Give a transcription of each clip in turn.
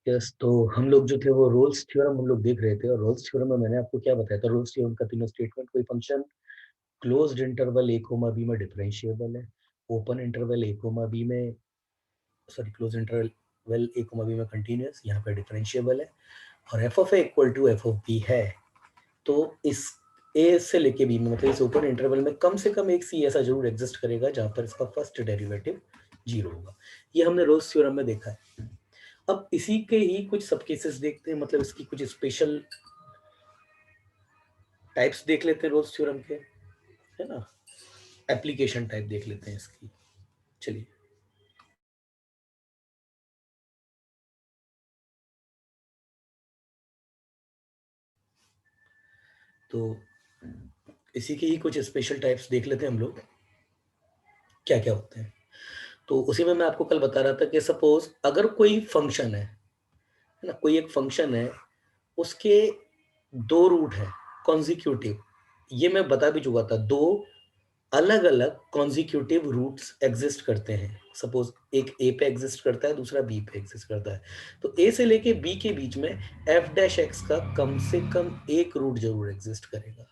Yes, तो हम लोग जो थे वो रोल्स थ्योरम हम लोग देख रहे थे, और रोल्स थ्योरम में मैंने आपको क्या बताया था। रोल्स थ्योरम का तीनों स्टेटमेंट, कोई function closed interval a comma b में डिफरेंशिएबल है, open interval a comma b में, sorry, close interval a comma b में कंटिन्यूअस, यहाँ पे डिफरेंशिएबल है, और f of a equal to f of b है। तो इस ए से लेके बी में, मतलब इस ओपन इंटरवल में कम से कम एक सी ऐसा जरूर एग्जिस्ट करेगा जहां पर इसका फर्स्ट डेरिवेटिव जीरो होगा। ये हमने रोल्स थ्योरम में देखा है। अब इसी के ही कुछ सब केसेस देखते हैं, मतलब इसकी कुछ स्पेशल टाइप्स देख लेते हैं रोल्स थ्योरम के, है ना, एप्लीकेशन टाइप देख लेते हैं इसकी। चलिए, तो इसी के ही कुछ स्पेशल टाइप्स देख लेते हैं हम लोग, क्या क्या होते हैं। तो उसी में मैं आपको कल बता रहा था कि सपोज अगर कोई फंक्शन है ना, कोई एक फंक्शन है, उसके दो रूट है कॉन्जिक्यूटिव, ये मैं बता भी चुका था, दो अलग अलग कॉन्जिक्यूटिव रूट्स एग्जिस्ट करते हैं। सपोज एक ए पे एग्जिस्ट करता है, दूसरा बी पे एग्जिस्ट करता है, तो ए से लेके बी के बीच में एफ डैश एक्स का कम से कम एक रूट जरूर एग्जिस्ट करेगा।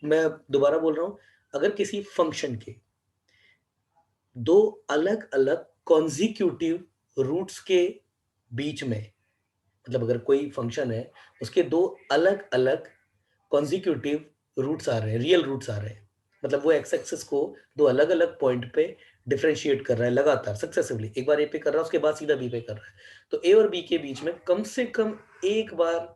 मैं दोबारा बोल रहा हूं, अगर किसी फंक्शन के दो अलग अलग कॉन्जिक्यूटिव रूट्स के बीच में, मतलब अगर कोई फंक्शन है, उसके दो अलग अलग कॉन्जिक्यूटिव रूट्स आ रहे हैं, रियल रूट्स आ रहे हैं, मतलब वो एक्स एक्सिस को दो अलग अलग पॉइंट पे डिफरेंशिएट कर रहा है लगातार सक्सेसिवली, एक बार ए पे कर रहा है, उसके बाद सीधा बी पे कर रहा है, तो ए और बी के बीच में कम से कम एक बार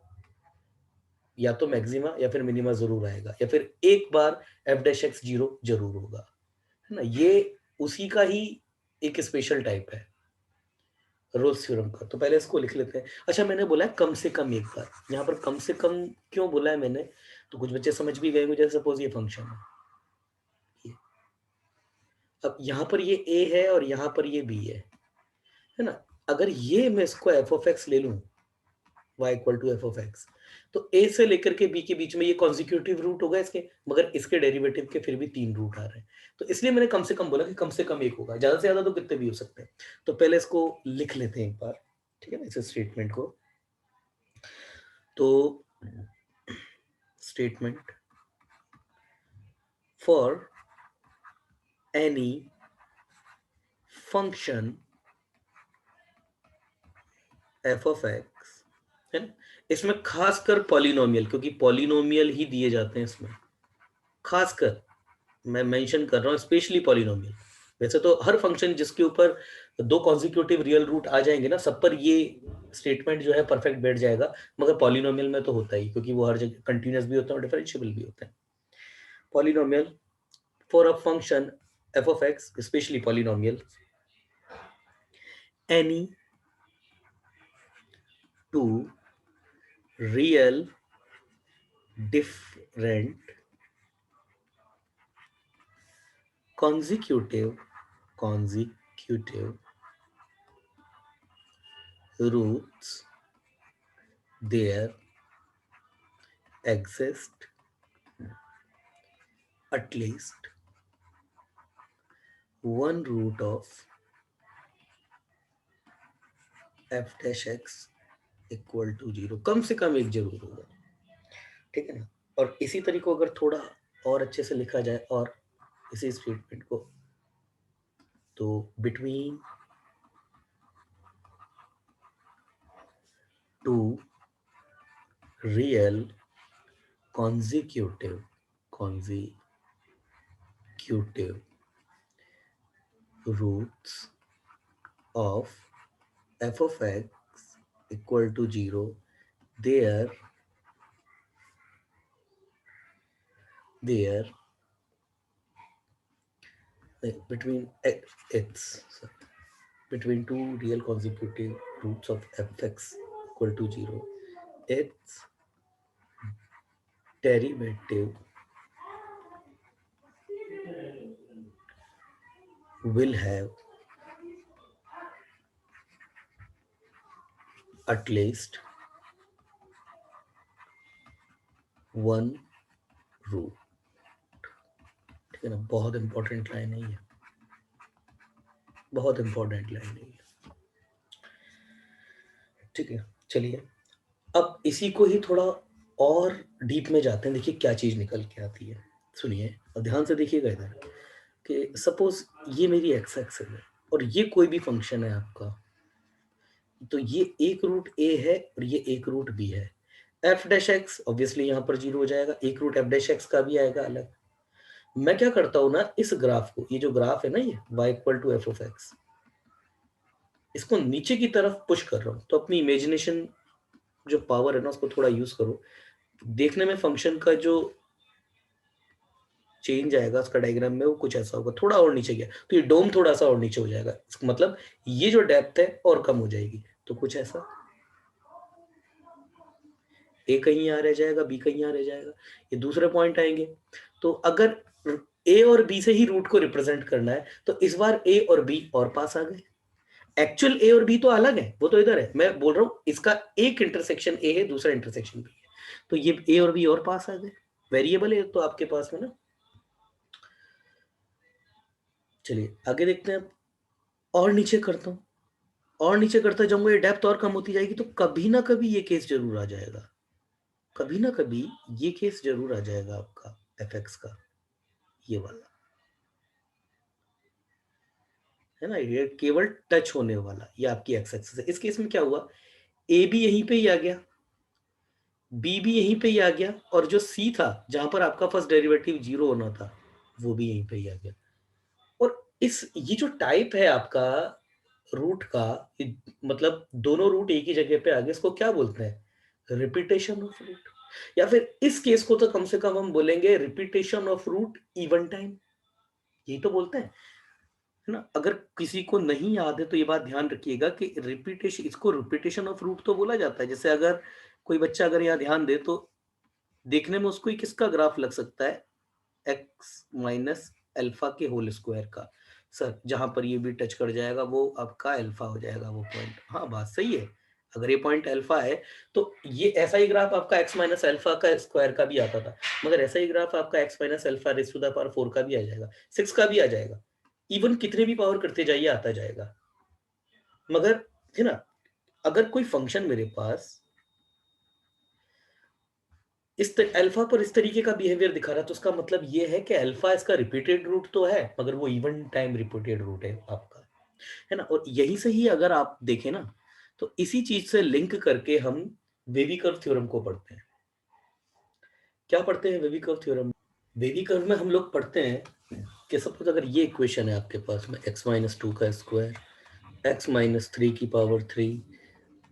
या तो मैक्सिमा या फिर मिनिमा जरूर आएगा, या फिर एक बार एफ डैश एक्स जीरो जरूर होगा, है ना। ये उसी का ही एक स्पेशल टाइप है रोल्स थ्योरम का। तो पहले इसको लिख लेते हैं। अच्छा, मैंने बोला है कम से कम एक बार, यहाँ पर कम से कम क्यों बोला है मैंने, तो कुछ बच्चे समझ भी गए मुझे। सपोज ये फंक्शन है, ये, अब यहाँ पर ये ए है और यहाँ पर ये बी है ना। अगर ये मैं इसको एफ ऑफ एक्स ले लूँ, y equal to f of x, तो ए से लेकर के बी के बीच में ये कॉन्जिक्यूटिव रूट होगा इसके, मगर इसके डेरिवेटिव के फिर भी तीन रूट आ रहे हैं, तो इसलिए मैंने कम से कम बोला कि कम से कम एक होगा, ज्यादा से ज्यादा तो कितने भी हो सकते हैं। तो पहले इसको लिख लेते हैं एक बार, ठीक है ना, इस स्टेटमेंट को। तो statement for any function F of x, है ना, इसमें खासकर पॉलिनोमियल, क्योंकि पॉलिनोमियल ही दिए जाते हैं इसमें, खासकर मैं मेंशन कर रहा हूँ स्पेशली पॉलिनोमियल। वैसे तो हर फंक्शन जिसके ऊपर दो कॉन्जिक्यूटिव रियल रूट आ जाएंगे ना, सब पर ये स्टेटमेंट जो है परफेक्ट बैठ जाएगा, मगर पॉलिनोमियल में तो होता ही, क्योंकि वो हर जगह कंटिन्यूअस भी होता है और डिफरेंशिएबल भी होता है। Polynomial for a function F of x, specially polynomial, any two real different consecutive roots, there exist at least one root of f dash x equal to zero, कम से कम एक जरूर होगा, ठीक है ना। और इसी तरीके को अगर थोड़ा और अच्छे से लिखा जाए, और इसी स्टेटमेंट को, तो between two real consecutive roots of f of x equal to 0, there between x, between two real consecutive roots of fx equal to 0, its derivative will have at least one root, ठीक है ना। बहुत important line है ये, बहुत important line है ये। ठीक है, चलिए अब इसी को ही थोड़ा और डीप में जाते हैं, देखिए क्या चीज़ निकल के आती है। सुनिए और ध्यान से देखिएगा इधर कि सपोज़ ये मेरी एक्स एक्सिस है और ये कोई भी फ़ंक्शन है आपका, तो ये एक रूट ए है और ये एक रूट बी है। एफ डैश एक्स ऑब्वियसली यहाँ पर 0 हो जाएगा, एक रूट एफ डैश एक्स का भी आएगा अलग। मैं क्या करता हूँ ना, इस ग्राफ को, ये जो ग्राफ है ना ये y equal to f of x, इसको नीचे की तरफ पुश कर रहा हूँ। तो अपनी इमेजिनेशन जो पावर है ना उसको थोड़ा यूज़ करो। देखने में फंक्शन का जो चेंज आएगा उसका डायग्राम में वो कुछ ऐसा होगा, थोड़ा और नीचे गया तो ये डोम थोड़ा सा और नीचे हो जाएगा, इसका मतलब ये जो डेप्थ है और कम हो जाएगी। तो कुछ ऐसा ए कहीं यहाँ रह जाएगा, बी कहीं यहाँ रह जाएगा, ये दूसरे पॉइंट आएंगे। तो अगर ए और बी से ही रूट को रिप्रेजेंट करना है तो इस बार ए और बी और पास आ गए। एक्चुअल ए और बी तो अलग है, वो तो इधर है, मैं बोल रहा हूँ इसका एक इंटरसेक्शन ए है, दूसरा इंटरसेक्शन बी है, तो ये ए और बी और पास आ गए। वेरिएबल है तो आपके पास में ना। चलिए आगे देखते हैं। और नीचे करता हूँ, और नीचे करता जाऊंगा, ये डेप्थ और कम होती जाएगी, तो कभी ना कभी ये केस जरूर आ जाएगा, कभी ना कभी ये केस जरूर आ जाएगा आपका एफ एक्स का, ये वाला है ना, ये केवल टच होने वाला, ये आपकी एक्स एक्सिस है। इस केस में क्या हुआ, ए भी यहीं पे ही आ गया, बी भी यहीं पे ही आ गया, और जो सी था जहां पर आपका फर्स्ट डेरिवेटिव 0 होना था वो भी यहीं पे ही आ गया। और इस ये जो टाइप है आपका रूट का, मतलब दोनों रूट एक ही जगह पे आ गए, इसको क्या बोलते हैं, रिपीटेशन ऑफ रूट। या फिर इस केस को तो कम से कम हम बोलेंगे repetition of root even time, यही तो बोलते हैं, है ना। अगर किसी को नहीं याद है तो ये बात ध्यान रखिएगा कि रिपीटेशन, इसको रिपीटेशन ऑफ रूट तो बोला जाता है। जैसे अगर कोई बच्चा अगर यहाँ ध्यान दे तो देखने में उसको किसका ग्राफ लग सकता है, एक्स माइनस अल्फा के होल स्क्वायर का। सर जहां पर ये भी टच कर जाएगा वो आपका अल्फा हो जाएगा वो पॉइंट, हाँ बात सही है। अगर ये पॉइंट अल्फा है तो ये ऐसा ही ग्राफ आपका एक्स माइनस अल्फा का स्क्वायर का भी आता था, मगर ऐसा ही ग्राफ आपका x minus alpha raise to the power 4 का भी आ जाएगा, 6 का भी आ जाएगा, इवन कितने भी पावर करते जाइए आता जाएगा। मगर है ना, अगर कोई फंक्शन मेरे पास अल्फा पर इस तरीके का बिहेवियर दिखा रहा है तो उसका मतलब ये है कि अल्फा इसका रिपीटेड रूट तो है मगर वो इवन टाइम रिपीटेड रूट है आपका, है ना। और यही से ही अगर आप देखें ना तो इसी चीज से लिंक करके हम वेवी कर्व थ्योरम को पढ़ते हैं। क्या पढ़ते हैं wavy curve theorem, wavy curve में हम लोग पढ़ते हैं कि सपोज अगर ये इक्वेशन है आपके पास में एक्स माइनस टू का स्क्वायर, एक्स माइनस थ्री की power three,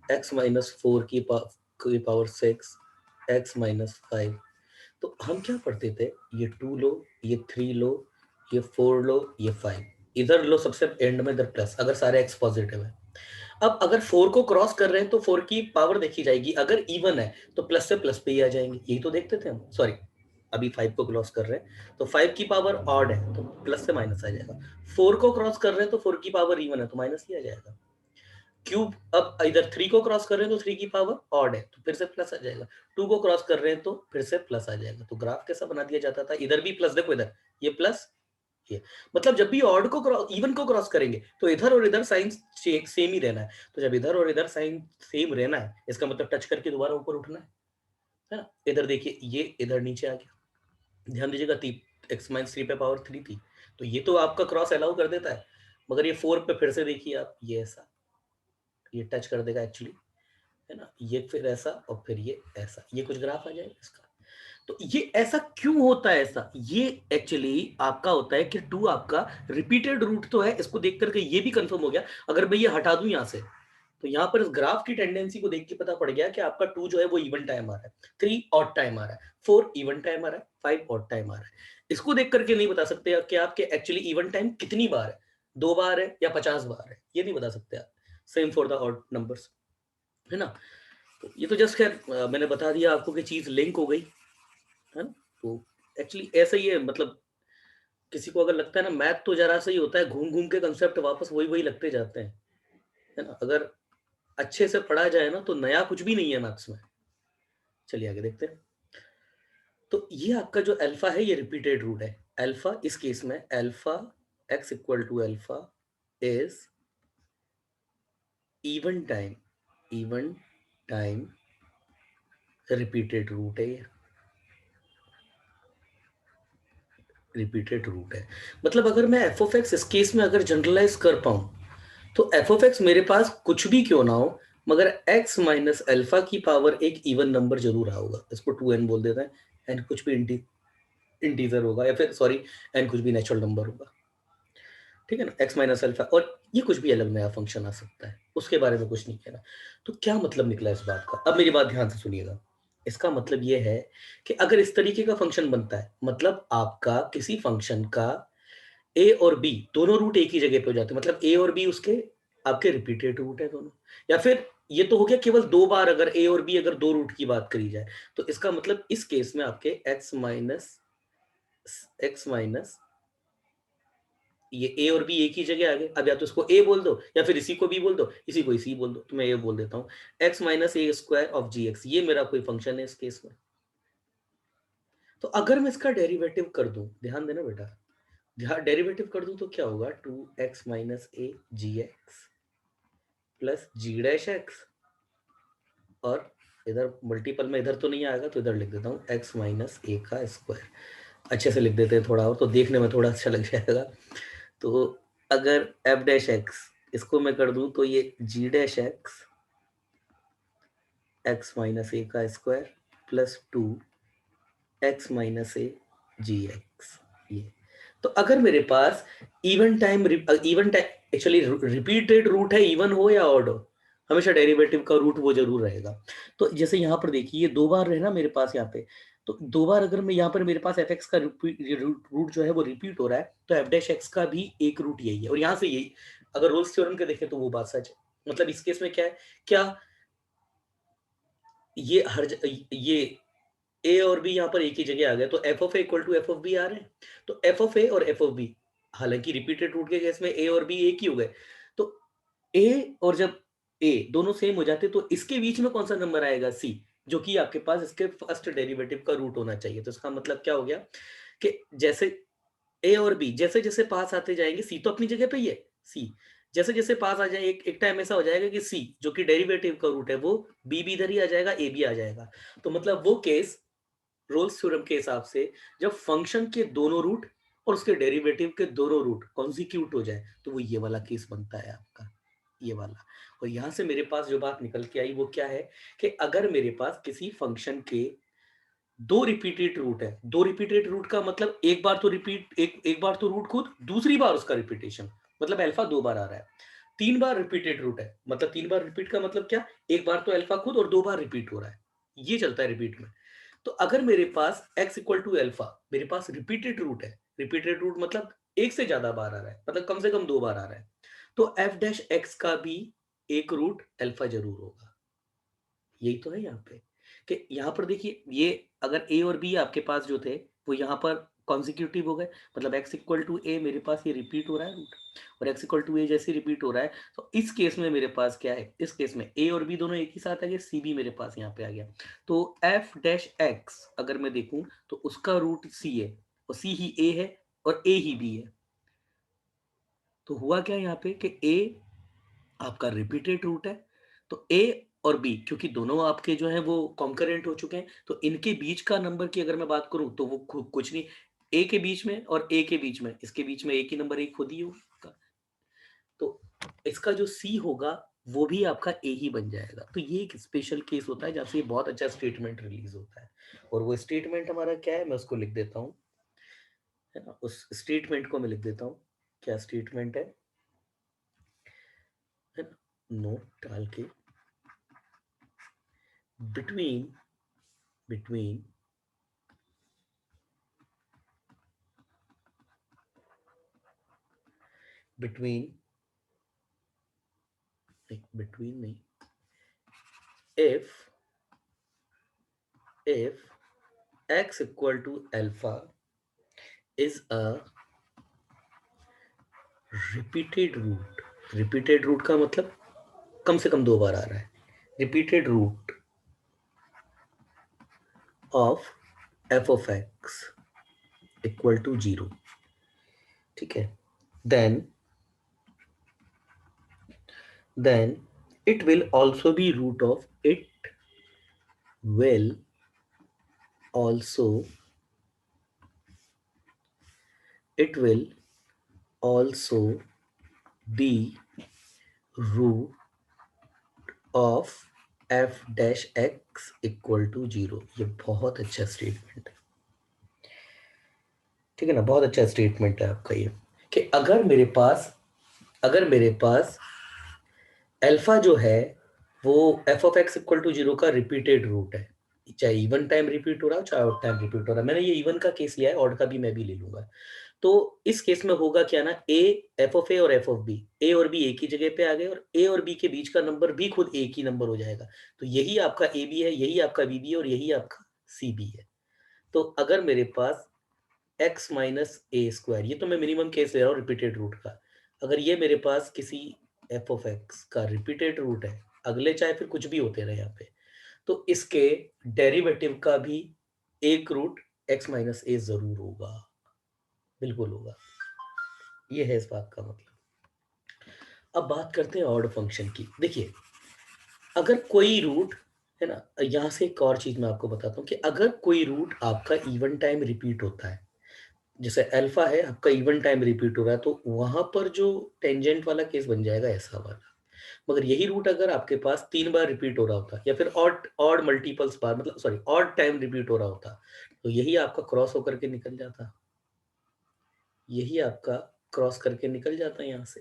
x minus four की power six, x minus five, तो हम क्या पढ़ते थे, ये टू लो, ये थ्री लो, ये फोर लो, ये फाइव, इधर लो सबसे एंड में इधर प्लस, अगर सारे एक्स पॉजिटिव है। अब अगर फोर को क्रॉस कर रहे हैं तो फोर की पावर देखी जाएगी, अगर इवन है तो प्लस से प्लस पे ही आ जाएंगे, यही तो देखते थे हम। सॉरी, अभी फाइव को क्रॉस कर रहे हैं तो फाइव की पावर ऑड है तो प्लस से माइनस आ जाएगा, फोर को क्रॉस कर रहे हैं तो फोर की पावर इवन है तो माइनस ही आ जाएगा। क्यूब, अब इधर थ्री को क्रॉस कर रहे हैं तो थ्री की पावर ऑड है तो फिर से प्लस आ जाएगा, टू को क्रॉस कर रहे हैं तो फिर से प्लस आ जाएगा। तो ग्राफ कैसा बना दिया जाता था, इधर भी प्लस, देखो इधर ये प्लस, ये मतलब जब भी ऑड को क्रॉस इवन को क्रॉस करेंगे तो इधर और इधर साइन सेम ही रहना है, तो जब इधर और इधर साइन सेम रहना है इसका मतलब टच करके दोबारा ऊपर उठना है ना। इधर देखिए ये इधर नीचे आ गया, ध्यान दीजिएगा एक्स माइनस थ्री पे पावर थ्री थी तो ये तो आपका क्रॉस अलाउ कर देता है, मगर ये फोर पे फिर से देखिए आप, ये ऐसा, ये टच कर देगा एक्चुअली, है ना, ये फिर ऐसा और फिर ये ऐसा, ये कुछ ग्राफ आ जाएगा इसका। तो ये ऐसा क्यों होता है, ऐसा ये एक्चुअली आपका होता है कि टू आपका रिपीटेड रूट तो है, इसको देख करके ये भी कंफर्म हो गया। अगर मैं ये हटा दूं यहां से तो यहाँ पर इस ग्राफ की टेंडेंसी को देख के पता पड़ गया कि आपका टू जो है वो इवन टाइम आ रहा है, थ्री ऑड टाइम आ रहा है, फोर इवन टाइम आ रहा है, फाइव ऑड टाइम आ रहा है। इसको देख करके नहीं बता सकते कि आपके एक्चुअली इवन टाइम कितनी बार है, दो बार है या 50 बार है, ये नहीं बता सकते आप। Same for the odd numbers, है ना। तो ये तो जस्ट खैर मैंने बता दिया आपको कि चीज लिंक हो गई, है ना। तो एक्चुअली ऐसा ही है, मतलब किसी को अगर लगता है ना मैथ तो जरा सा ही होता है, घूम घूम के कंसेप्ट वापस वही वही लगते जाते हैं, है ना। अगर अच्छे से पढ़ा जाए ना तो नया कुछ भी नहीं है मैथ्स में। चलिए आगे देखते हैं। तो ये आपका जो अल्फा है ये रिपीटेड रूट है, अल्फा इस केस में alpha x equal to alpha is even time even time repeated root है, ये रिपीटेड रूट है। मतलब अगर मैं एफ ऑफ एक्स इस केस में अगर जनरलाइज कर पाऊं, तो एफ ऑफ एक्स मेरे पास कुछ भी क्यों ना हो, मगर एक्स माइनस अल्फा की पावर एक इवन नंबर जरूर रहा होगा। इसको 2n बोल देते हैं। एन कुछ भी इंटीजर होगा, या फिर सॉरी, एन कुछ भी नेचुरल नंबर होगा, ठीक है ना, एक्स माइनस अल्फा। और ये कुछ भी अलग नया फंक्शन आ सकता है, उसके बारे में कुछ नहीं कहना। तो क्या मतलब निकला इस बात का, अब मेरी बात ध्यान से सुनिएगा। इसका मतलब ये है कि अगर इस तरीके का फंक्शन बनता है, मतलब आपका किसी फंक्शन का ए और बी दोनों रूट एक ही जगह पे हो जाते हैं, मतलब ए और बी उसके आपके रिपीटेड रूट है दोनों। या फिर ये तो हो गया केवल दो बार, अगर ए और बी अगर दो रूट की बात करी जाए, तो इसका मतलब इस केस में आपके एक्स माइनस ये ए और बी एक ही जगह आ गए। अब या तो इसको ए बोल दो, या फिर इसी को बी बोल दो, इसी को इसी बोल दो। तो मैं ये बोल देता हूँ x minus a square of g x, ये मेरा कोई फंक्शन है इस केस में। तो अगर मैं इसका डेरिवेटिव कर दूं, ध्यान देना बेटा, डेरिवेटिव कर दूं तो क्या होगा, 2x - a g x plus g dash x, और इधर मल्टीपल में इधर तो नहीं आएगा, तो इधर लिख देता हूँ एक्स माइनस ए का स्क्वायर। अच्छे से लिख देते हैं थोड़ा और, तो देखने में थोड़ा अच्छा लग जाएगा। तो अगर एफ डैश एक्स इसको मैं कर दूं, तो ये g dash x x minus a का square plus 2x - a g x, ये। तो अगर मेरे पास even time actually repeated root है, इवन हो या ऑड हो, हमेशा डेरिवेटिव का रूट वो जरूर रहेगा। तो जैसे यहाँ पर देखिए, ये दो बार है ना मेरे पास यहाँ पे, तो दो बार अगर मैं यहाँ पर मेरे पास एफ एक्स का रूट जो है वो रिपीट हो रहा है, तो एफ डैश एक्स का भी एक रूट यही है। और यहाँ से यही, अगर रोल्स थ्योरम के देखें तो वो बात सच है। मतलब इस केस में क्या है, क्या ये ये ए और बी यहाँ पर एक ही जगह आ गया, तो f of a equal to f of b आ रहे हैं। तो एफ ऑफ ए और एफ ऑफ बी, हालांकि रिपीटेड रूट के केस में ए और बी एक ही हो गए, तो ए और जब ए दोनों सेम हो जाते, तो इसके बीच में कौन सा नंबर आएगा, सी, जो कि आपके पास इसके फर्स्ट डेरिवेटिव का रूट होना चाहिए। तो इसका मतलब क्या हो गया कि जैसे ए और बी जैसे जैसे पास आते जाएंगे, सी तो अपनी जगह पे ही है, सी जैसे जैसे पास आ जाए, एक टाइम ऐसा हो जाएगा कि सी जो कि डेरिवेटिव का रूट है, वो बी भी इधर ही आ जाएगा, ए भी आ जाएगा। तो मतलब वो केस रोल्स थ्योरम के हिसाब से, जब फंक्शन के दोनों रूट और उसके डेरिवेटिव के दोनों रूट कॉन्जिक्यूट हो जाए, तो वो ये वाला केस बनता है आपका, ये वाला। और यहां से मेरे पास जो बात निकल के आई वो क्या है, कि अगर मेरे पास किसी फंक्शन के दो रिपीटेड रूट है, दो रिपीटेड रूट का मतलब एक बार तो रिपीट, एक बार तो रूट खुद, दूसरी बार उसका रिपीटेशन, मतलब अल्फा दो बार आ रहा है। तीन बार रिपीटेड रूट है, मतलब तीन बार रिपीट का मतलब क्या, एक बार तो अल्फा खुद और दो बार रिपीट हो रहा है, ये चलता है रिपीट में। तो अगर मेरे पास x इक्वल टू एल्फा, मेरे पास रिपीटेड रूट है, रिपीटेड रूट मतलब एक से ज्यादा बार आ रहा है, मतलब कम से कम दो बार आ रहा है, तो एफ डैश एक्स का भी एक रूट अल्फा जरूर होगा। यही तो है यहाँ पे, कि यहाँ पर देखिए, ये अगर ए और बी आपके पास जो थे, वो यहाँ पर कॉन्जिक्यूटिव हो गए, मतलब x इक्वल टू ए मेरे पास ये रिपीट हो रहा है रूट, और x इक्वल टू ए जैसे रिपीट हो रहा है, तो इस केस में मेरे पास क्या है, इस केस में ए और बी दोनों एक ही साथ आ गए, सी भी मेरे पास यहाँ पे आ गया। तो एफ डैश एक्स अगर मैं देखूं, तो उसका रूट सी है, और सी ही ए है, और ए ही बी है। तो हुआ क्या यहाँ पे, कि ए आपका रिपीटेड रूट है, तो ए और बी क्योंकि दोनों आपके जो है वो कॉन्करेंट हो चुके हैं, तो इनके बीच का नंबर की अगर मैं बात करूं, तो वो कुछ नहीं, ए के बीच में और ए के बीच में, इसके बीच में एक ही नंबर एक खुद ही होगा। तो इसका जो सी होगा वो भी आपका ए ही बन जाएगा। तो ये एक स्पेशल केस होता है जहाँ से ये बहुत अच्छा स्टेटमेंट रिलीज होता है। और वो स्टेटमेंट हमारा क्या है, मैं उसको लिख देता हूँ, है ना, उस स्टेटमेंट को मैं लिख देता हूँ। क्या स्टेटमेंट है ना, नोट डाल के, बिटवीन बिटवीन बिटवीन बिटवीन नहीं, if if x equal to alpha is a repeated root, repeated root का मतलब कम से कम दो बार आ रहा है, repeated root of f of x equal to 0, ठीक है, then then it will also be root of, it will also, it will also be root of f dash x equal to 0। ये बहुत अच्छा स्टेटमेंट है, ठीक है ना, बहुत अच्छा स्टेटमेंट है आपका ये, कि अगर मेरे पास अल्फा जो है वो f of x equal to 0 का रिपीटेड रूट है, चाहे इवन टाइम रिपीट हो रहा हो चाहे ऑड टाइम रिपीट हो रहा है, मैंने ये इवन का केस लिया है, ऑड का भी मैं भी ले लूंगा। तो इस केस में होगा क्या ना, ए, एफ ऑफ ए और एफ ऑफ बी, ए और बी एक ही जगह पे आ गए और ए और बी के बीच का नंबर भी खुद एक ही नंबर हो जाएगा। तो यही आपका ए बी है, यही आपका बी बी है और यही आपका सी बी है। तो अगर मेरे पास एक्स माइनस ए स्क्वायर, ये तो मैं मिनिमम केस ले रहा हूँ रिपीटेड रूट का, अगर ये मेरे पास किसी एफ ऑफ एक्स का रिपीटेड रूट है, अगले चाहे फिर कुछ भी होते रहे यहाँ पे, तो इसके डेरिवेटिव का भी एक रूट एक्स माइनस ए जरूर होगा, बिल्कुल होगा। ये है इस बात का मतलब। अब बात करते हैं ऑड फंक्शन की। देखिए, अगर कोई रूट है ना, यहाँ से एक और चीज मैं आपको बताता हूँ कि अगर कोई रूट आपका इवन टाइम रिपीट होता है, जैसे अल्फा है आपका इवन टाइम रिपीट हो रहा है, तो वहां पर जो टेंजेंट वाला केस बन जाएगा ऐसा वाला। मगर यही रूट अगर आपके पास 3 बार रिपीट हो रहा होता या फिर ऑड ऑड मल्टीपल्स बार, मतलब सॉरी ऑड टाइम रिपीट हो रहा होता, तो यही आपका क्रॉस होकर के निकल जाता, यही आपका क्रॉस करके निकल जाता है यहाँ से,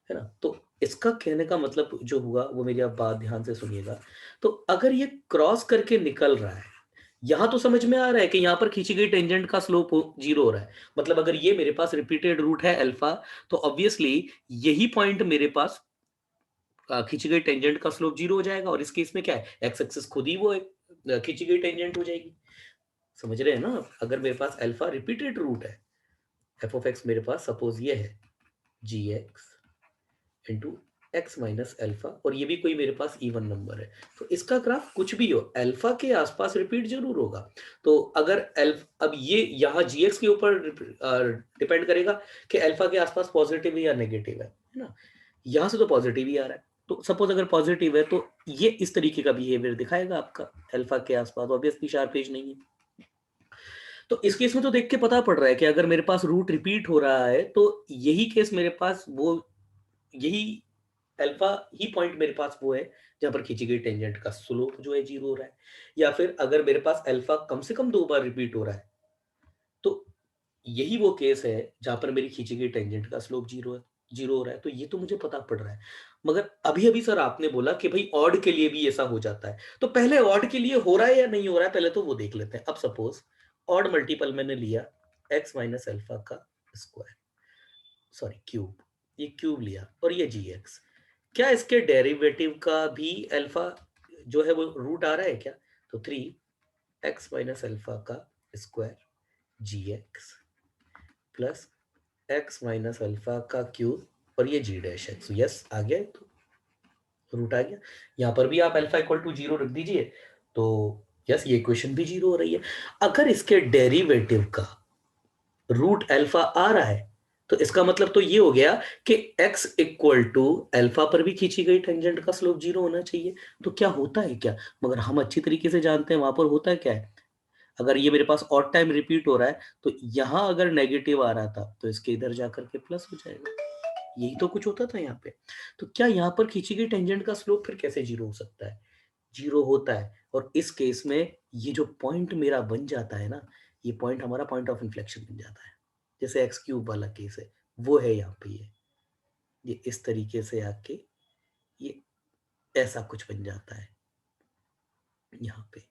है ना। तो इसका कहने का मतलब जो हुआ वो मेरी आप बात ध्यान से सुनिएगा। तो अगर ये क्रॉस करके निकल रहा है, यहां तो समझ में आ रहा है कि यहां पर खींची गई टेंजेंट का स्लोप 0 हो रहा है, मतलब अगर ये मेरे पास रिपीटेड रूट है अल्फा, तो ऑब्वियसली यही पॉइंट मेरे पास खींची गई टेंजेंट का स्लोप 0 हो जाएगा, और इस केस में क्या है, एक्स एक्सिस खुद ही वो खींची गई टेंजेंट हो जाएगी। समझ रहे हैं ना। अगर मेरे पास अल्फा रिपीटेड रूट है, एफ ऑफ एक्स मेरे पास सपोज ये है g x into x minus alpha, और ये भी कोई मेरे पास इवन नंबर है, तो इसका ग्राफ कुछ भी हो अल्फा के आसपास रिपीट जरूर होगा। तो अगर अब ये यहाँ जी एक्स के ऊपर डिपेंड करेगा कि अल्फा के आसपास पॉजिटिव है या नेगेटिव है ना। यहाँ से तो पॉजिटिव ही आ रहा है, तो सपोज अगर पॉजिटिव है तो ये इस तरीके का बिहेवियर दिखाएगा आपका अल्फा के आसपास, ऑब्वियसली शार्प एज नहीं है। तो इस केस में तो देख के पता पड़ रहा है कि अगर मेरे पास रूट रिपीट हो रहा है तो यही केस मेरे पास वो, यही अल्फा ही पॉइंट मेरे पास वो है जहां पर खींची गई टेंजेंट का स्लोप जो है 0 हो रहा है। या फिर अगर मेरे पास अल्फा कम से कम 2 बार रिपीट हो रहा है, तो यही वो केस है जहां पर मेरी खींची गई टेंजेंट का स्लोप 0 है, 0 हो रहा है। तो ये तो मुझे पता पड़ रहा है। मगर अभी अभी सर आपने बोला कि भाई ऑड के लिए भी ऐसा हो जाता है, तो पहले ऑड के लिए हो रहा है या नहीं हो रहा है पहले तो वो देख लेते हैं। अब सपोज ऑड मल्टीपल मैंने लिया एक्स माइनस अल्फा का स्क्वायर, सॉरी क्यूब, ये क्यूब लिया और ये जी एक्स, क्या इसके डेरिवेटिव का भी अल्फा जो है वो रूट आ रहा है क्या? तो 3 एक्स माइनस अल्फा का square g x plus x minus alpha का क्यूब और ये जी डैश एक्स, यस आ गया, तो रूट आ गया। यहाँ पर भी आप अल्फा इक्वल टू 0 रख दीजिए, तो यस ये इक्वेशन भी 0 हो रही है। अगर इसके डेरिवेटिव का रूट अल्फा आ रहा है, तो इसका मतलब तो ये हो गया कि x इक्वल टू अल्फा पर भी खींची गई टेंजेंट का स्लोप 0 होना चाहिए। तो क्या होता है क्या, मगर हम अच्छी तरीके से जानते हैं वहां पर होता है क्या है। अगर ये मेरे पास ऑड टाइम रिपीट हो रहा है, तो यहां अगर नेगेटिव आ रहा था तो इसके इधर जाकर के प्लस हो जाएगा, यही तो कुछ होता था यहाँ पे। तो क्या यहाँ पर खींची गई टेंजेंट का स्लोप फिर कैसे 0 हो सकता है? 0 होता है, और इस केस में ये जो पॉइंट मेरा बन जाता है ना, ये पॉइंट हमारा पॉइंट ऑफ इन्फ्लेक्शन बन जाता है, जैसे एक्स क्यूब वाला केस है वो है यहाँ पे। ये इस तरीके से आके ये ऐसा कुछ बन जाता है यहाँ पे,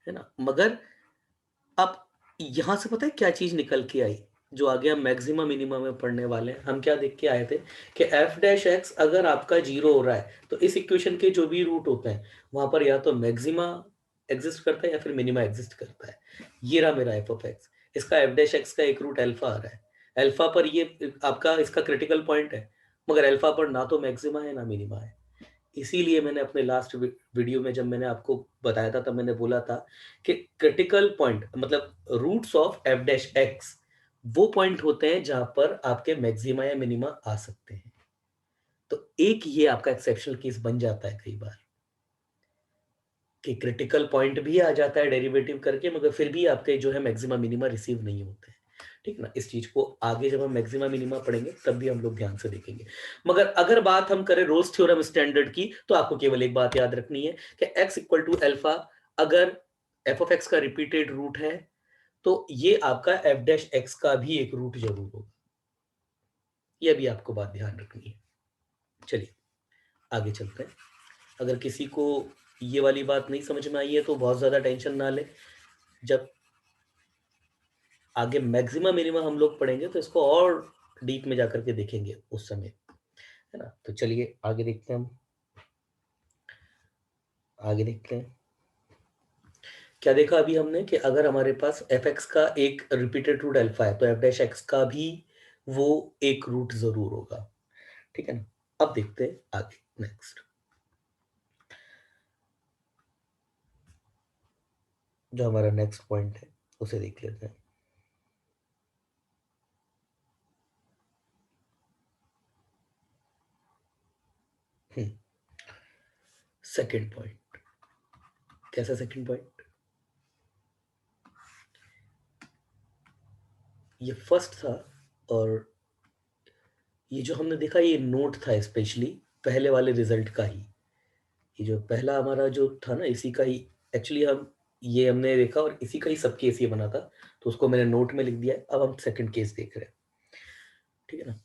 है ना। मगर अब यहाँ से पता है क्या चीज निकल के आई, जो आगे हम मैक्सिमम मिनिमम में पढ़ने वाले हैं। हम क्या देख के आए थे कि एफ डैश एक्स अगर आपका 0 हो रहा है, तो इस इक्वेशन के जो भी रूट होते हैं वहां पर या तो मैक्सिमा एग्जिस्ट करता है या फिर मिनिमा एग्जिस्ट करता है। ये रहा मेरा एफ ऑफ एक्स, इसका एफ डैश एक्स का एक रूट अल्फा आ रहा है, अल्फा पर ये आपका इसका क्रिटिकल पॉइंट है, मगर अल्फा पर ना तो मैक्सिमा है ना मिनिमा है। इसीलिए मैंने अपने लास्ट वीडियो में जब मैंने आपको बताया था, तब मैंने बोला था कि क्रिटिकल पॉइंट मतलब roots of f dash x वो पॉइंट होते हैं जहां पर आपके मैक्सिमा या मिनिमा आ सकते हैं। तो एक ये आपका एक्सेप्शनल केस बन जाता है कई बार कि क्रिटिकल पॉइंट भी आ जाता है डेरिवेटिव करके, मगर फिर भी आपके जो है मैक्सिमा मिनिमा रिसीव नहीं होते हैं। ठीक है ना? इस चीज को आगे जब हम मैक्सिमा मिनिमा पढ़ेंगे तब भी हम लोग ध्यान से देखेंगे। मगर अगर बात हम करें रोल्स थ्योरम स्टैंडर्ड की, तो आपको केवल एक बात याद रखनी है कि x इक्वल टू अल्फा, अगर एफ ऑफ एक्स का रिपीटेड रूट है तो ये आपका एफ डैश एक्स का भी एक रूट जरूर होगा। यह भी आपको बात ध्यान रखनी है। चलिए आगे चलते हैं। अगर किसी को ये वाली बात नहीं समझ में आई है तो बहुत ज्यादा टेंशन ना ले, जब आगे मैक्सिमा मिनिमा हम लोग पढ़ेंगे तो इसको और डीप में जाकर के देखेंगे उस समय, है ना? तो चलिए आगे देखते हैं। हम आगे देखते हैं क्या देखा अभी हमने कि अगर हमारे पास एफ एक्स का एक रिपीटेड रूट अल्फा है तो एफ डैश एक्स का भी वो एक रूट जरूर होगा। ठीक है ना? अब देखते हैं आगे नेक्स्ट जो हमारा नेक्स्ट पॉइंट है उसे देख लेते हैं। Second point. कैसा सेकंड पॉइंट? ये फर्स्ट था, और ये जो हमने देखा ये नोट था स्पेशली पहले वाले रिजल्ट का ही। ये जो पहला हमारा जो था ना इसी का ही एक्चुअली हम ये हमने देखा और इसी का ही सब केस ये बना था, तो उसको मैंने नोट में लिख दिया है। अब हम सेकंड केस देख रहे हैं। ठीक है ना?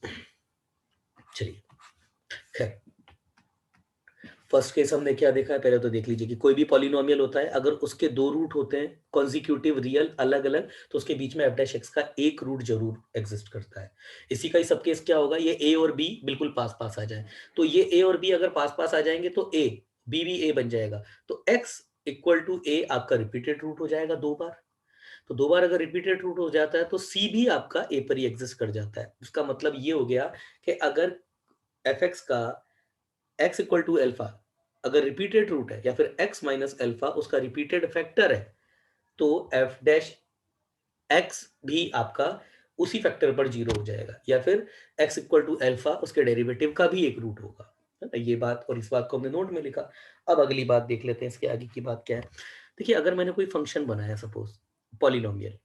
चलिए खैर, फर्स्ट केस हमने क्या देखा है पहले तो देख लीजिए कि कोई भी पॉलिनोमियल होता है अगर उसके दो रूट होते हैं कॉन्जिक्यूटिव रियल अलग अलग, तो उसके बीच में एफ डैश एक्स का एक रूट जरूर एग्जिस्ट करता है। इसी का ही सब केस क्या होगा, ये ए और बी बिल्कुल पास पास आ जाए, तो ये ए और बी अगर पास पास आ जाएंगे तो ए बी भी ए बन जाएगा, तो एक्स इक्वल टू ए आपका रिपीटेड रूट हो जाएगा दो बार। तो दो बार अगर रिपीटेड रूट हो जाता है तो सी भी आपका ए पर ही एग्जिस्ट कर जाता है। उसका मतलब ये हो गया कि अगर एफ एक्स का x इक्वल टू एल्फा अगर रिपीटेड रूट है या फिर x माइनस एल्फा उसका रिपीटेड फैक्टर है, तो एफ डैश एक्स भी आपका उसी फैक्टर पर जीरो हो जाएगा, या फिर x इक्वल टू एल्फा उसके डेरिवेटिव का भी एक रूट होगा। है ना? ये बात, और इस बात को हमने नोट में लिखा। अब अगली बात देख लेते हैं, इसके आगे की बात क्या है। देखिए अगर मैंने कोई फंक्शन बनाया सपोज पॉलिनोमियल,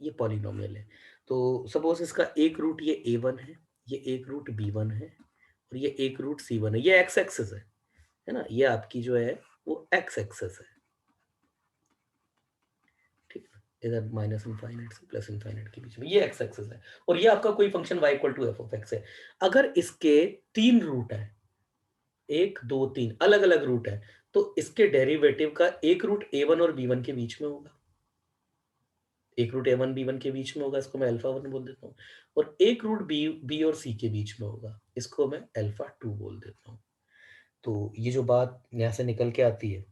ये पॉलिनोमियल है, तो सपोज इसका एक रूट ये a1 है, ये एक रूट b1 है, और ये एक रूट c1 है। ये एक्स एक्सिस है ना? ये आपकी जो है वो एक्स एक्सिस है। ठीक है? इधर माइनस इनफाइनाइट से प्लस इनफाइनाइट के बीच में ये एक्स एक्सिस है, और ये आपका कोई function y equal to f of x है। अगर इसके तीन रूट है, एक दो तीन अलग अलग रूट है, तो इसके डेरिवेटिव का एक रूट a1 और b1 के बीच में होगा, एक रूट a1 b1 के बीच में होगा, इसको मैं अल्फा 1 बोल देता हूँ, और एक रूट b और c के बीच में होगा, इसको मैं अल्फा 2 बोल देता हूँ। तो ये जो बात यहाँ से निकल के आती है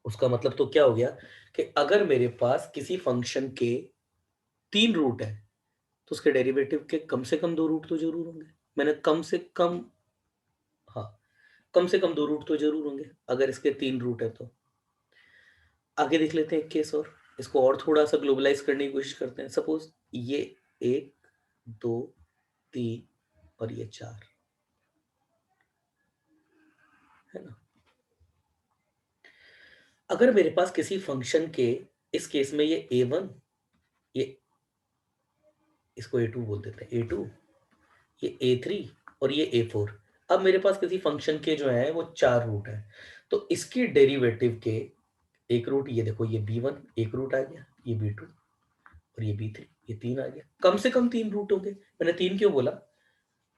उसका मतलब तो क्या हो गया कि अगर मेरे पास किसी फंक्शन के तीन रूट है तो उसके डेरिवेटिव के कम से कम दो रूट तो जरूर होंगे। मैंने कम से कम, हाँ, कम से कम दो रूट तो जरूर होंगे अगर इसके तीन रूट है तो। आगे देख लेते हैं एक केस और, इसको और थोड़ा सा ग्लोबलाइज करने की कोशिश करते हैं। सपोज ये एक दो तीन और ये चार, है ना? अगर मेरे पास किसी फंक्शन के, इस केस में ये a1, ये इसको a2 बोल देते हैं, a2, ये a3 और ये a4। अब मेरे पास किसी फंक्शन के जो है वो चार रूट है, तो इसके डेरिवेटिव के एक रूट, ये देखो ये b1 एक रूट आ गया, ये b2 और ये b3 ये तीन आ गया। कम से कम तीन रूट होंगे। मैंने तीन क्यों बोला?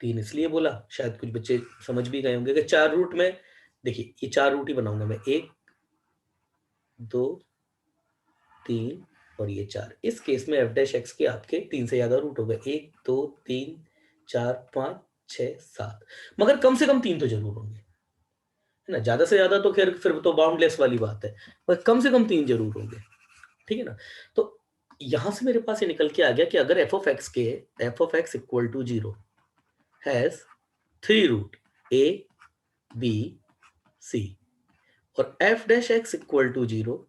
तीन इसलिए बोला, शायद कुछ बच्चे समझ भी गए होंगे कि चार रूट में, देखिए ये चार रूट ही बनाऊंगा मैं, एक दो तीन और ये चार। इस केस में एफ डैश एक्स के आपके तीन से ज्यादा रूट हो गए, एक दो तीन चार पाँच छः सात, मगर कम से कम तीन तो जरूर होंगे, है ना? ज्यादा से ज्यादा तो खैर फिर तो बाउंडलेस वाली बात है, पर कम से कम तीन जरूर होंगे। ठीक है ना? तो यहां से मेरे पास ये निकल के आ गया कि अगर एफ ऑफ एक्स के f of x equal to zero has three root a b c, और f dash x equal to zero,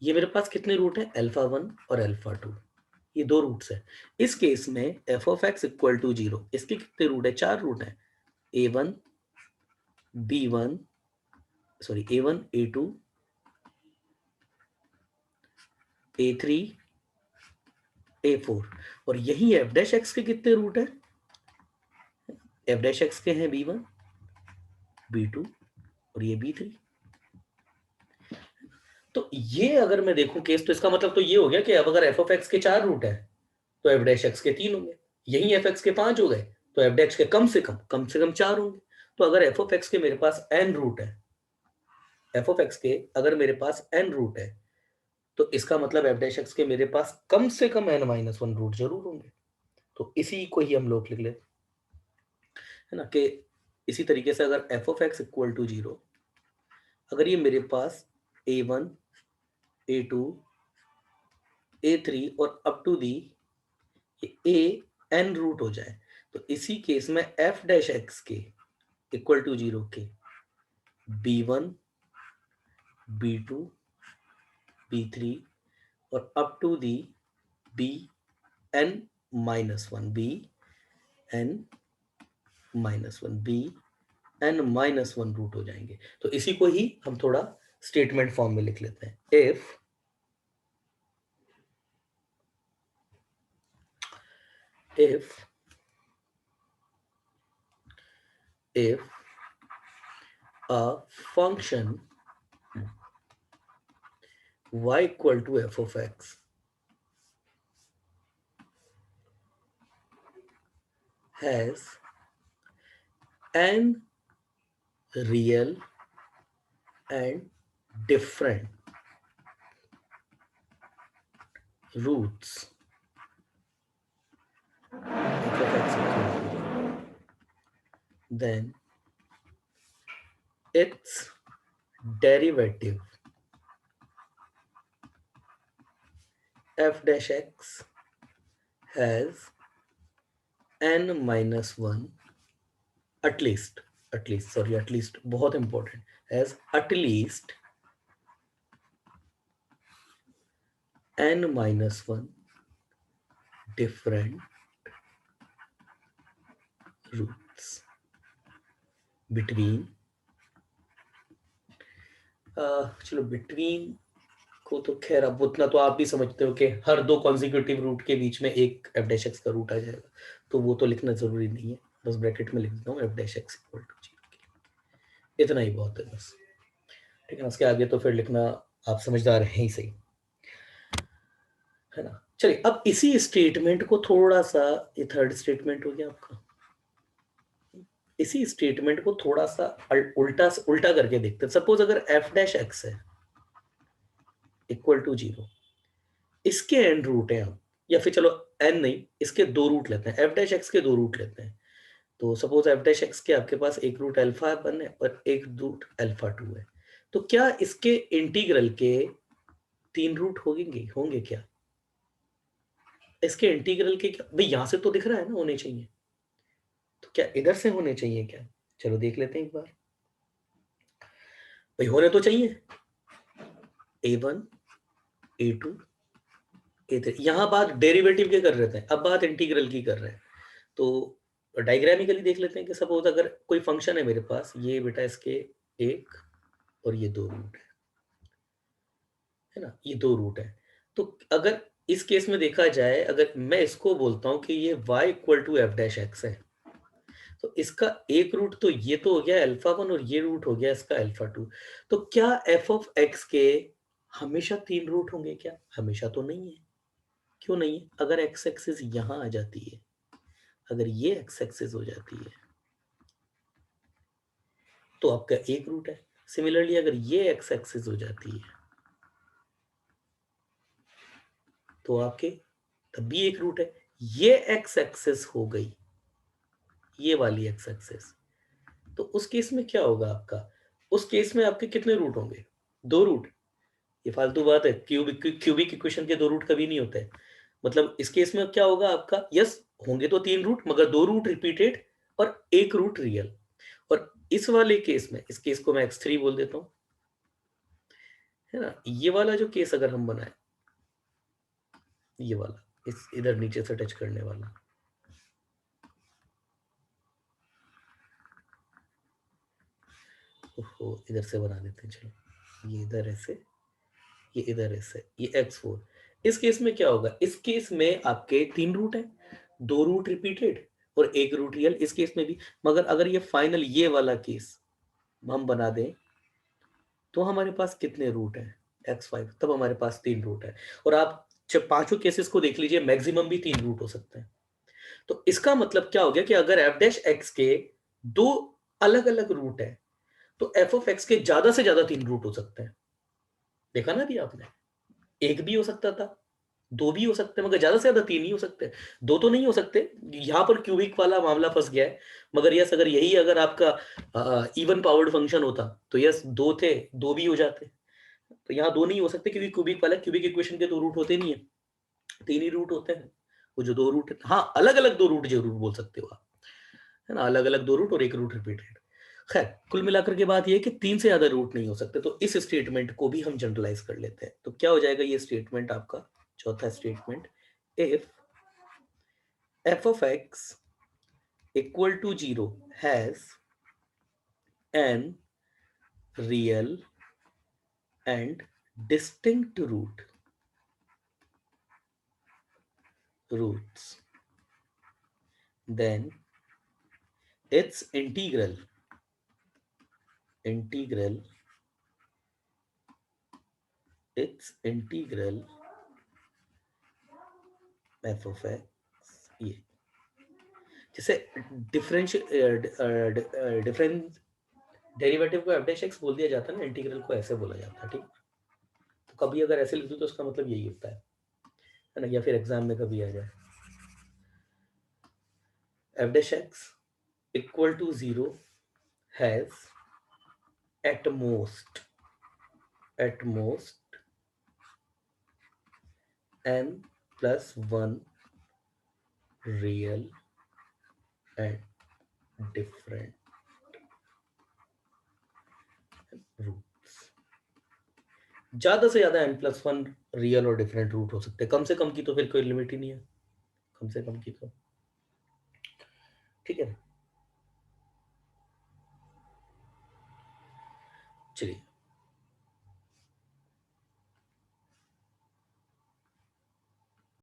ये मेरे पास कितने रूट है, अल्फा 1 और अल्फा 2। ये दो रूट्स है। इस केस में f of x equal to 0, इसके कितने रूट है? 4 रूट है। a1 b1 sorry a1 a2 a3 a4, और यही एफ डैश एक्स के कितने रूट है? एफ डैश एक्स के हैं b1 b2 और ये b3। तो ये अगर मैं देखूं केस, तो इसका मतलब तो ये हो गया कि अब अगर एफ ऑफ एक्स के 4 रूट है तो एफ डैश एक्स के 3 होंगे। यही एफ एक्स के 5 हो गए तो एफ डैश के कम से कम 4 होंगे। तो अगर एफ ऑफ एक्स के मेरे पास n रूट है, एफ ऑफ एक्स के अगर मेरे पास n रूट है, तो इसका मतलब एफ डैश एक्स के मेरे पास कम से कम n-1 रूट जरूर होंगे। तो इसी को ही हम लोग लिख लेते है ना, कि इसी तरीके से अगर f of x equal to 0, अगर ये मेरे पास a1 a2 a3 और up to the a n root हो जाए, तो इसी केस में एफ डैश एक्स के इक्वल टू 0 के b1 b2 b3 और up to the b n minus one b n minus one b n minus one root हो जाएंगे। तो इसी को ही हम थोड़ा स्टेटमेंट फॉर्म में लिख लेते हैं। if a function y equal to f of x has n real and different roots, f of x equal to, then its derivative f dash x has n minus 1 at least बहुत important, has at least n minus 1 different roots between चलो between को तो खैर अब उतना तो आप भी समझते हो कि हर दो कॉन्जिक्यूटिव रूट के बीच में एक एफ डैश एक्स का रूट आ जाएगा, तो वो तो लिखना जरूरी नहीं है, बस ब्रैकेट में लिख देता हूँ f dash x equal to 0, इतना ही बहुत है बस। ठीक है, उसके आगे तो फिर लिखना आप समझदार हैं ही सही, है ना। चलिए अब इसी स्टेटमेंट को थोड़ा सा, ये थर्ड स्टेटमेंट हो गया आपका, इसी स्टेटमेंट को थोड़ा सा उल्टा उल्टा करके देखते हैं। सपोज अगर एफ डैश एक्स है इक्वल टू 0, इसके एन रूट है अब, या फिर चलो एन नहीं, इसके दो रूट लेते हैं, एफ डैश एक्स के दो रूट लेते हैं। तो सपोज एफ डैश एक्स के आपके पास एक रूट अल्फा 1 है और एक रूट अल्फा 2 है, तो क्या इसके इंटीग्रल के 3 रूट होंगे क्या? इसके इंटीग्रल के क्या भाई, यहां से तो दिख रहा है ना होने चाहिए, तो क्या इधर से होने चाहिए क्या? चलो देख लेते हैं एक बार भाई, होने तो चाहिए a1 a2 a3। यहां बात डेरिवेटिव के कर रहे थे, अब बात इंटीग्रल की कर रहे हैं। तो डायग्रामिकली देख लेते हैं कि सपोज अगर कोई फंक्शन है मेरे पास, ये बेटा इसके एक और ये दो रूट है ना, ये दो रूट है। तो अगर इस केस में देखा जाए, अगर मैं इसको बोलता हूं कि ये y equal to f dash x है, तो इसका एक रूट तो ये तो हो गया अल्फा 1 और ये रूट हो गया इसका अल्फा 2। तो क्या एफ ऑफ एक्स के हमेशा 3 रूट होंगे क्या? हमेशा तो नहीं है। क्यों नहीं है? अगर एक्स एक्सिस यहां आ जाती है, अगर ये एक्स एक्सिस हो जाती है तो आपका एक रूट है। सिमिलरली अगर ये एक्स एक्सिस हो जाती है तो आपके तब भी एक रूट है। ये एक्स एक्सिस हो गई, ये वाली एक्स एक्सिस, तो उस केस में क्या होगा आपका? उस केस में आपके कितने रूट होंगे? दो रूट। ये फालतू बात है, क्यूबिक इक्वेशन के दो रूट कभी नहीं होते। मतलब इस केस में क्या होगा आपका? यस, होंगे तो 3 रूट, मगर दो रूट रिपीटेड और एक रूट रियल। और इस वाले केस में, इस केस को मैं x3 बोल देता हूं, है ना। ये वाला जो केस अगर हम बनाए, ये वाला, इस इधर नीचे से टच करने वाला। ओहो, इधर से बना देते हैं, चलो ये इधर ऐसे, ये इधर ऐसे, ये x4। इस केस में क्या होगा, इस केस में आपके 3 रूट है, 2 रूट रिपीटेड और 1 रूट रियल, इस केस में भी। मगर अगर ये फाइनल ये वाला केस हम बना दें तो हमारे पास कितने रूट हैं, x5, तब हमारे पास 3 रूट है। और आप जब पांचों केसेस को देख लीजिए, मैक्सिमम भी 3 रूट हो सकते हैं। तो इसका मतलब क्या हो गया कि अगर f डैश x के 2 अलग अलग रूट है तो f ऑफ x के ज्यादा से ज्यादा 3 रूट हो सकते हैं। देखा ना अभी आपने, एक भी हो सकता था, 2 भी हो सकते हैं, मगर ज्यादा से ज्यादा 3 ही हो सकते हैं, 2 तो नहीं हो सकते। यहां पर क्यूबिक वाला मामला फंस गया है। मगर यस, अगर यही अगर आपका इवन पावर्ड फंक्शन होता तो यस 2 थे, 2 भी हो जाते। तो यहाँ 2 नहीं हो सकते क्योंकि क्यूबिक वाला, क्यूबिक इक्वेशन के 2 रूट होते नहीं है, 3 ही रूट होते हैं। वो जो 2 रूट, हाँ अलग अलग 2 रूट जरूर बोल सकते हो आप, है ना, अलग अलग 2 रूट और 1 रूट रिपीटेड। खैर, कुल मिलाकर के बात ये है कि 3 से ज्यादा रूट नहीं हो सकते। तो इस स्टेटमेंट को भी हम जनरलाइज कर लेते हैं। तो क्या हो जाएगा ये स्टेटमेंट आपका, चौथा statement, if f of x equal to 0 has an real and distinct roots, then its integral f of x, ये जैसे डिफरेंस डेरिवेटिव को एफ डैश एक्स बोल दिया जाता है ना, इंटीग्रल को ऐसे बोला जाता है, ठीक। तो कभी अगर ऐसे लिख दो तो उसका मतलब यही होता है ना, या फिर एग्जाम में कभी आ जाए f dash x equal to 0 has at most n plus 1 real and different roots। ज्यादा से ज्यादा n+1 रियल और डिफरेंट रूट हो सकते हैं, कम से कम की तो फिर कोई लिमिट ही नहीं है, कम से कम की तो, ठीक है। चलिए